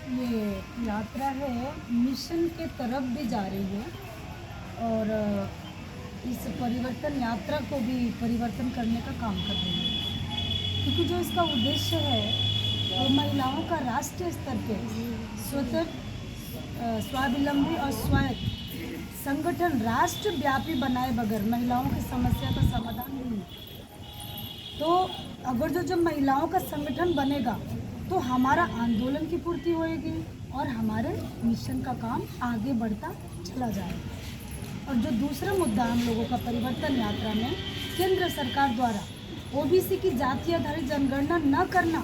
ये यात्रा है मिशन के तरफ भी जा रही है और इस परिवर्तन यात्रा को भी परिवर्तन करने का काम कर रही है, क्योंकि जो इसका उद्देश्य है वो महिलाओं का राष्ट्रीय स्तर पे स्वतंत्र स्वावलंबी और स्वायत्त संगठन राष्ट्रव्यापी बनाए बगैर महिलाओं की समस्या का समाधान नहीं है। तो अगर जो जब महिलाओं का संगठन बनेगा तो हमारा आंदोलन की पूर्ति होएगी और हमारे मिशन का काम आगे बढ़ता चला जाएगा। और जो दूसरा मुद्दा हम लोगों का परिवर्तन यात्रा में केंद्र सरकार द्वारा ओबीसी की जाति आधारित जनगणना न करना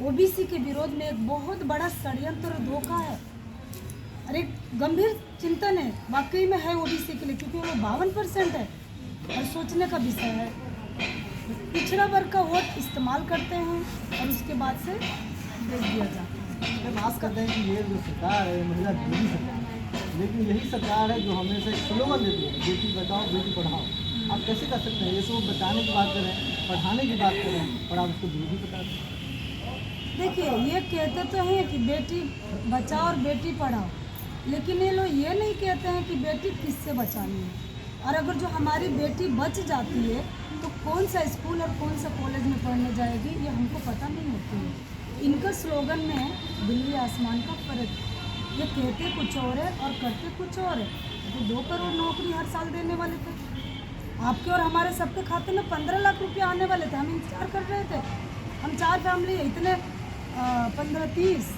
ओबीसी के विरोध में एक बहुत बड़ा षड्यंत्र और धोखा है और एक गंभीर चिंतन है, वाकई में है ओबीसी के लिए, क्योंकि वो 52% है और सोचने का विषय है। पिछड़ा वर्ग का वोट इस्तेमाल करते हैं और उसके बाद से भेज दिया जाता है। हम बात करते हैं कि ये जो सरकार है महिला विरोधी सरकार है, लेकिन यही सरकार है जो हमेशा एक स्लोगन देती है बेटी बचाओ बेटी पढ़ाओ। आप कैसे कर सकते हैं? ये सब बचाने की बात करें, पढ़ाने की बात करें और आप उसको विरोधी बता दें। देखिए, ये कहते तो हैं कि बेटी बचाओ और बेटी पढ़ाओ, लेकिन ये लोग ये नहीं कहते हैं कि बेटी किससे बचानी है। और अगर जो हमारी बेटी बच जाती है तो कौन सा स्कूल और कौन सा कॉलेज में पढ़ने जाएगी ये हमको पता नहीं होती है। इनका स्लोगन में दिल्ली आसमान का फर्क है। ये कहते कुछ और है और करते कुछ और है। तो 2 करोड़ नौकरी हर साल देने वाले थे, आपके और हमारे सबके खाते में 15 लाख रुपया आने वाले थे। हम इंतजार कर रहे थे। हम 4 फैमिली है, इतने 15, 30,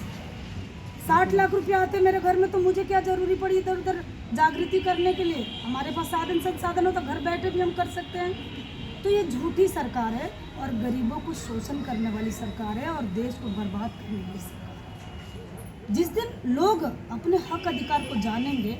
60 लाख रुपया आते मेरे घर में, तो मुझे क्या ज़रूरी पड़ी इधर उधर जागृति करने के लिए। हमारे पास साधन संसाधन हो तो घर बैठे भी हम कर सकते हैं। तो ये झूठी सरकार है और गरीबों को शोषण करने वाली सरकार है और देश को बर्बाद करने वाली सरकार है। जिस दिन लोग अपने हक अधिकार को जानेंगे,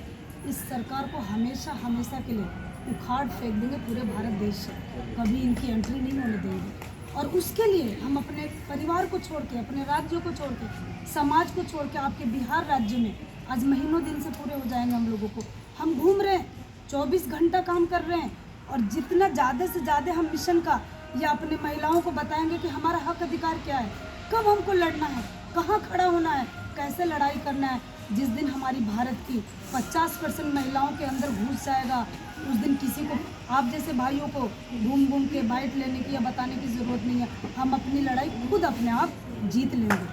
इस सरकार को हमेशा हमेशा के लिए उखाड़ फेंक देंगे पूरे भारत देश से, कभी इनकी एंट्री नहीं होने देंगे। और उसके लिए हम अपने परिवार को छोड़ के, अपने राज्यों को छोड़ के, समाज को छोड़ के, आपके बिहार राज्य में आज महीनों दिन से पूरे हो जाएंगे हम लोगों को। हम घूम रहे हैं, 24 घंटा काम कर रहे हैं और जितना ज़्यादा से ज़्यादा हम मिशन का या अपने महिलाओं को बताएंगे कि हमारा हक अधिकार क्या है, कब हमको लड़ना है, कहाँ खड़ा होना है, कैसे लड़ाई करना है। जिस दिन हमारी भारत की 50% महिलाओं के अंदर घुस जाएगा, उस दिन किसी को, आप जैसे भाइयों को घूम घूम के बाइट लेने की या बताने की ज़रूरत नहीं है। हम अपनी लड़ाई खुद अपने आप जीत लेंगे।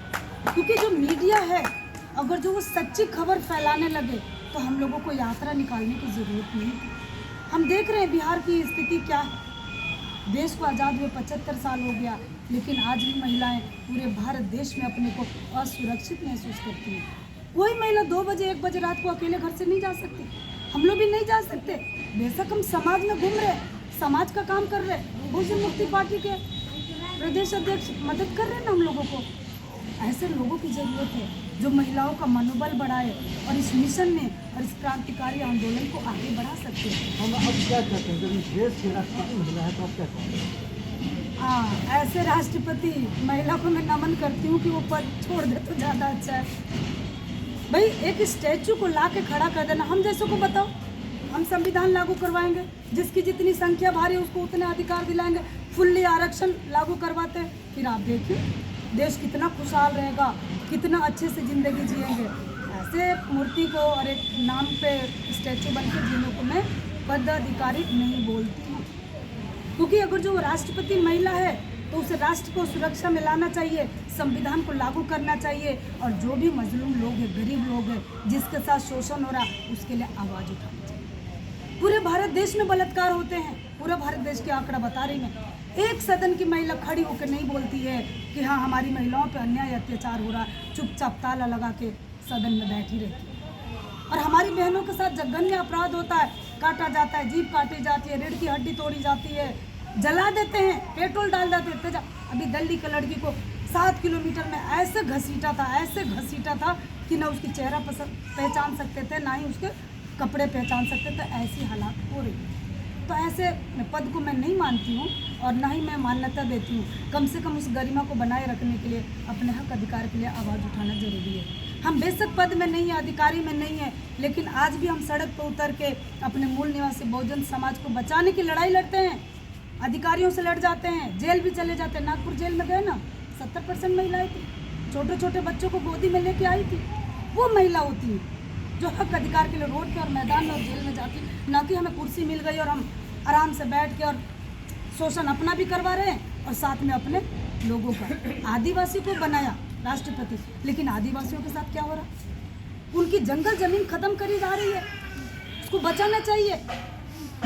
क्योंकि जो मीडिया है, अगर जो वो सच्ची खबर फैलाने लगे तो हम लोगों को यात्रा निकालने की ज़रूरत नहीं है। हम देख रहे हैं बिहार की स्थिति क्या है। देश को आज़ाद हुए 75 साल हो गया, लेकिन आज भी महिलाएं पूरे भारत देश में अपने को असुरक्षित महसूस करती हैं। कोई महिला 2 बजे 1 बजे रात को अकेले घर से नहीं जा सकती। हम लोग भी नहीं जा सकते। बेशक हम समाज में घूम रहे, समाज का काम कर रहे, बहुजन मुक्ति पार्टी के प्रदेश अध्यक्ष मदद कर रहे हैं ना हम लोगों को। ऐसे लोगों की ज़रूरत है जो महिलाओं का मनोबल बढ़ाए और इस मिशन में और इस क्रांतिकारी आंदोलन को आगे बढ़ा सकते हैं। हम अब क्या कहते हैं, जब इस देश की राष्ट्रपति महिला है तो आप क्या कहते हैं? हाँ, ऐसे राष्ट्रपति महिला को मैं नमन करती हूँ कि वो पद छोड़ दे तो ज़्यादा अच्छा है। भाई, एक स्टैचू को ला के खड़ा कर देना, हम जैसों को बताओ, हम संविधान लागू करवाएंगे, जिसकी जितनी संख्या भारी उसको उतने अधिकार दिलाएंगे, फुल्ली आरक्षण लागू करवाते हैं, फिर आप देखिए देश कितना खुशहाल रहेगा, कितना अच्छे से ज़िंदगी जिएंगे। ऐसे मूर्ति को और एक नाम पे स्टैचू बन के जीने को मैं पदाधिकारी नहीं बोलती हूँ। क्योंकि अगर जो राष्ट्रपति महिला है तो उसे राष्ट्र को सुरक्षा में लाना चाहिए, संविधान को लागू करना चाहिए और जो भी मजलूम लोग हैं, गरीब लोग हैं, जिसके साथ शोषण हो रहा, उसके लिए आवाज़ उठानी चाहिए। पूरे भारत देश में बलात्कार होते हैं, पूरा भारत देश के आंकड़ा बता रही मैं। एक सदन की महिला खड़ी होकर नहीं बोलती है कि हाँ हमारी महिलाओं पर अन्याय अत्याचार हो रहा, चुपचाप ताला लगा के सदन में बैठी रहती है। और हमारी बहनों के साथ जघन्य अपराध होता है, काटा जाता है, जीभ काटी जाती है, रीढ़ की हड्डी तोड़ी जाती है, जला देते हैं, पेट्रोल डाल देते हैं तेजा। अभी दिल्ली की लड़की को 7 किलोमीटर में ऐसे घसीटा था कि ना उसकी चेहरा पहचान सकते थे, ना ही उसके कपड़े पहचान सकते थे। ऐसी हालात हो रही है। तो ऐसे पद को मैं नहीं मानती हूँ और ना ही मैं मान्यता देती हूँ। कम से कम उस गरिमा को बनाए रखने के लिए अपने हक अधिकार के लिए आवाज़ उठाना जरूरी है। हम बेशक पद में नहीं है, अधिकारी में नहीं है, लेकिन आज भी हम सड़क पर उतर के अपने मूल निवासी बहुजन समाज को बचाने की लड़ाई लड़ते हैं। अधिकारियों से लड़ जाते हैं, जेल भी चले जाते हैं। नागपुर जेल में गए ना, 70% महिलाएं थी। छोटे छोटे बच्चों को गोदी में लेके आई थी, वो महिला होती है जो हक अधिकार के लिए रोड पे और मैदान में और जेल में जाती, ना कि हमें कुर्सी मिल गई और हम आराम से बैठ के और शोषण अपना भी करवा रहे हैं और साथ में अपने लोगों का। आदिवासी को बनाया राष्ट्रपति, लेकिन आदिवासियों के साथ क्या हो रहा? उनकी जंगल जमीन खत्म करी जा रही है, उसको बचाना चाहिए।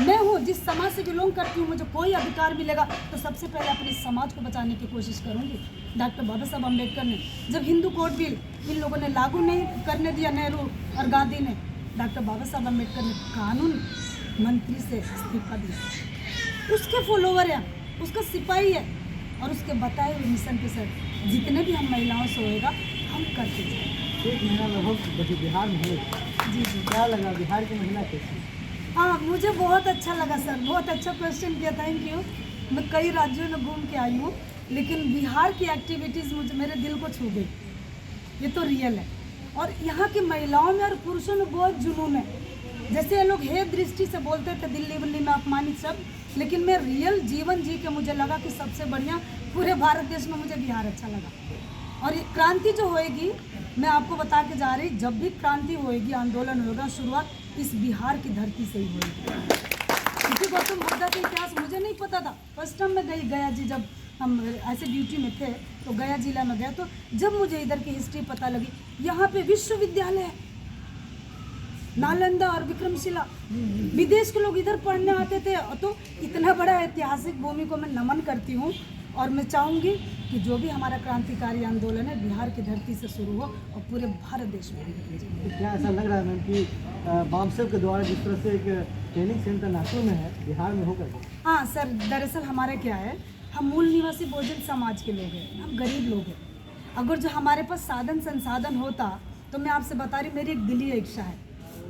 मैं हूँ जिस समाज से बिलोंग करती हूँ, मुझे कोई अधिकार मिलेगा तो सबसे पहले अपने समाज को बचाने की कोशिश करूँगी। डॉक्टर बाबा साहब अम्बेडकर ने जब हिंदू कोड बिल इन लोगों ने लागू नहीं करने दिया, नेहरू और गांधी ने, डॉक्टर बाबा साहब अम्बेडकर ने कानून मंत्री से इस्तीफा दिया। उसके फॉलोवर है, उसका सिपाही है और उसके बताए हुए मिशन के साथ जितने भी हम महिलाओं से होएगा हम करते जाएंगे। 1 महीना लगभग बिहार में हुए। जी जी, क्या लगा बिहार की महिला कैसी? हाँ मुझे बहुत अच्छा लगा सर, बहुत अच्छा क्वेश्चन किया, थैंक यू। मैं कई राज्यों में घूम के आई हूँ, लेकिन बिहार की एक्टिविटीज़ मुझे मेरे दिल को छू गई, ये तो रियल है। और यहाँ की महिलाओं में और पुरुषों में बहुत जुनून है। जैसे ये लोग हे दृष्टि से बोलते थे दिल्ली वल्ली में अपमानित शब्द, लेकिन मैं रियल जीवन जी के मुझे लगा कि सबसे बढ़िया पूरे भारत देश में मुझे बिहार अच्छा लगा। और ये क्रांति जो होएगी, मैं आपको बता के जा रही, जब भी क्रांति होएगी, आंदोलन होगा, शुरुआत इस बिहार की धरती से ही होएगी। क्योंकि गौतम बुद्ध का इतिहास मुझे नहीं पता था। फर्स्ट टाइम मैं गई गया जी, जब हम ऐसे ड्यूटी में थे तो गया जिला में गया, तो जब मुझे इधर की हिस्ट्री पता लगी, यहाँ पे विश्वविद्यालय है, नालंदा और विक्रमशिला, विदेश के लोग इधर पढ़ने आते थे। तो इतना बड़ा ऐतिहासिक भूमि को मैं नमन करती हूँ और मैं चाहूँगी कि जो भी हमारा क्रांतिकारी आंदोलन है बिहार की धरती से शुरू हो और पूरे भारत देश में निकल जाए। तो क्या ऐसा लग रहा है मैम कि बामसेव के द्वारा जिस तरह से एक ट्रेनिंग सेंटर नागपुर में है, बिहार में होकर? हाँ सर, दरअसल हमारे क्या है, हम मूल निवासी बहुजन समाज के लोग हैं, हम गरीब लोग हैं। अगर जो हमारे पास साधन संसाधन होता तो मैं आपसे बता रही, मेरी एक दिली इच्छा है,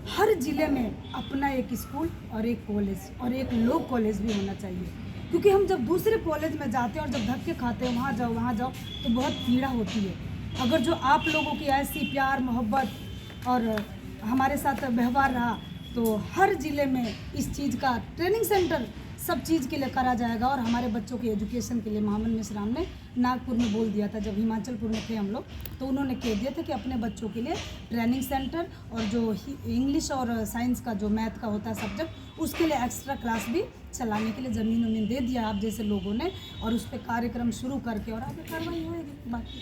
हर जिले में अपना एक स्कूल और एक कॉलेज और एक लॉ कॉलेज भी होना चाहिए। क्योंकि हम जब दूसरे कॉलेज में जाते हैं और जब धक्के खाते हैं वहाँ जाओ तो बहुत पीड़ा होती है। अगर जो आप लोगों की ऐसी प्यार मोहब्बत और हमारे साथ व्यवहार रहा तो हर ज़िले में इस चीज़ का ट्रेनिंग सेंटर सब चीज़ के लिए करा जाएगा। और हमारे बच्चों के एजुकेशन के लिए मोहम्मद मिश्राम ने नागपुर में बोल दिया था, जब हिमाचलपुर में थे हम लोग, तो उन्होंने कह दिया था कि अपने बच्चों के लिए ट्रेनिंग सेंटर और जो इंग्लिश और साइंस का जो मैथ का होता है सब्जेक्ट, उसके लिए एक्स्ट्रा क्लास भी चलाने के लिए ज़मीन उमीन दे दिया आप जैसे लोगों ने, और उस पर कार्यक्रम शुरू करके और आगे कार्रवाई होएगी बाकी।